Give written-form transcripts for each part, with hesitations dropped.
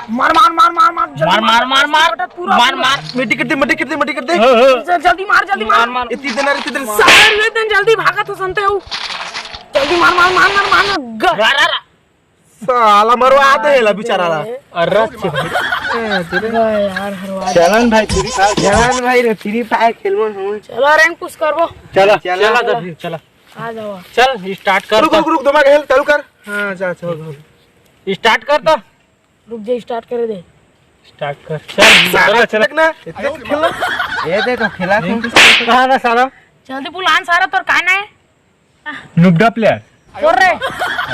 मार मार मार मार मार मार मार मार मार मार मार मिट्टी कर दे मिट्टी कर दे मिट्टी कर दे जल्दी मार इतनी देर सारे जल्दी भागा तो सुनते हो जल्दी मार मार मार मार मार साला मरवा दे ला बेचारा अरे यार चलन भाई फ्री फायर खेलबो हम चलो रैंक पुश करबो चला चला आ जाओ चल स्टार्ट कर रुक दिमाग हेल चालू कर हां जा चल स्टार्ट कर तो रुक जा स्टार्ट कर दे स्टार्ट कर चल ना इतने खेलना ये देखो खेला कहां ना साला जल्दी बुलान सारा तोर का ना है नुबड़ा प्लेयर और रे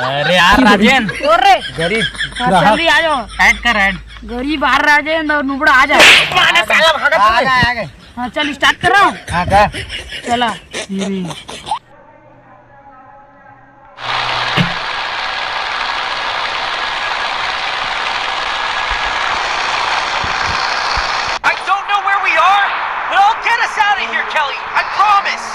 अरे यार राजेन और रे गरीब जल्दी आ जाओ ऐड कर ऐड गरीब आ राजेन और नुबड़ा आ जा माने साला भागा आ गए हां चल स्टार्ट कर रहा हूं हां कर चला Out of here, Kelly. I promise.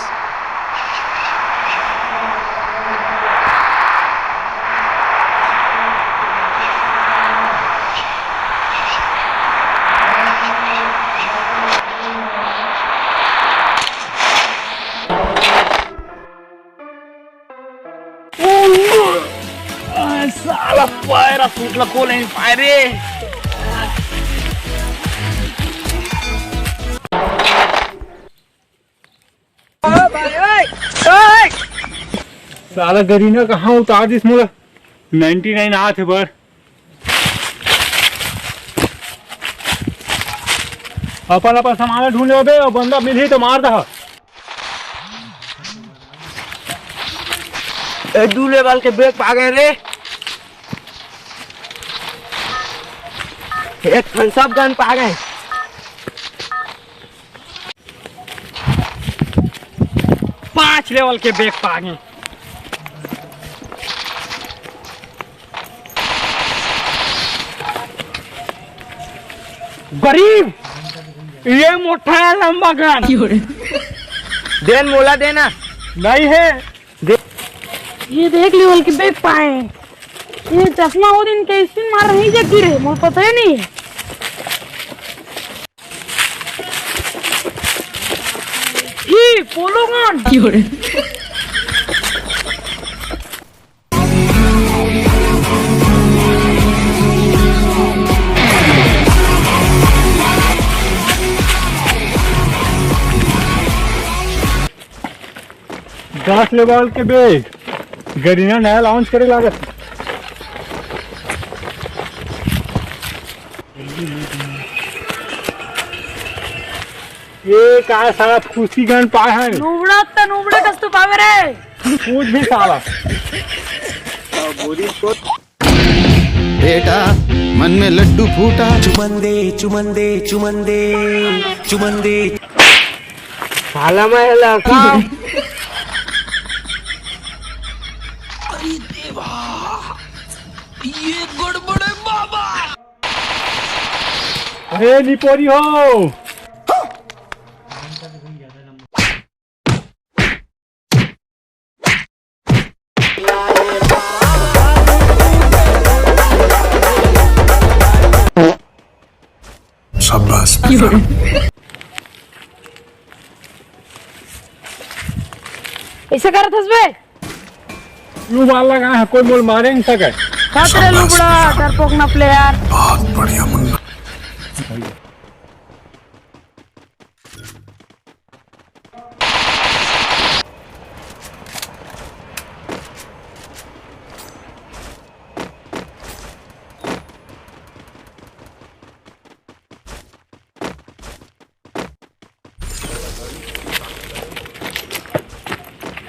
साला पायरा सुटला कोलेन पायरे साला गरीना कहाँ उतार दिस मुला 99 हाथ है बर अपन सामान ढूंढे बे और बंदा मिल ही तो मार दहा दूल्हे वाल के बैग पा गए रे एक थम्सअप गन पा गए 5 लेवल के बैग पा गए गरीब ये मोटा है लंबा गन देन मोला देना नहीं है ये देख लेवल के बैग पाए ये चश्मा वो दिन के स्पिन मार रही जगी रे मुझे पता ही नहीं ये पोलो गन दस लेवल के बैग गरीना नया लॉन्च करे लागत ये का साला खुशी गन पाए हैं नुबड़ा कस्तु पावे रे पूछ भी साला बेटा मन में लड्डू फूटा चुमंदे चुमंदे चुमंदे चुमंदे साला मैं लड़का ये गड़बड़ है बाबा। अरे निपोरी हो शाबाश ऐसा कर थसबे यू मार लगा है कोई मोल मारे नहीं सके खातरे लुबड़ा डरपोक ना प्लेयर बहुत बढ़िया मुन्ना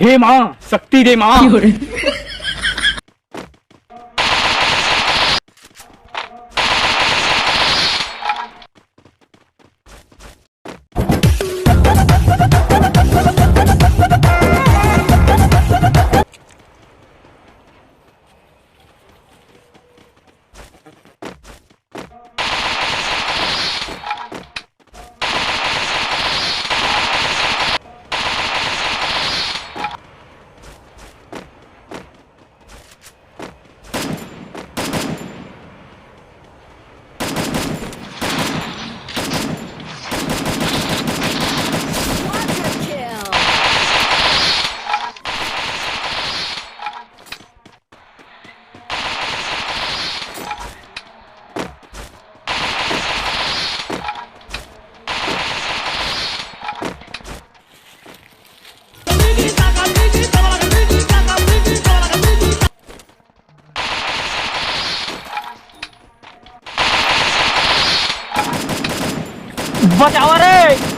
हे माँ शक्ति दे माँ बचावा रे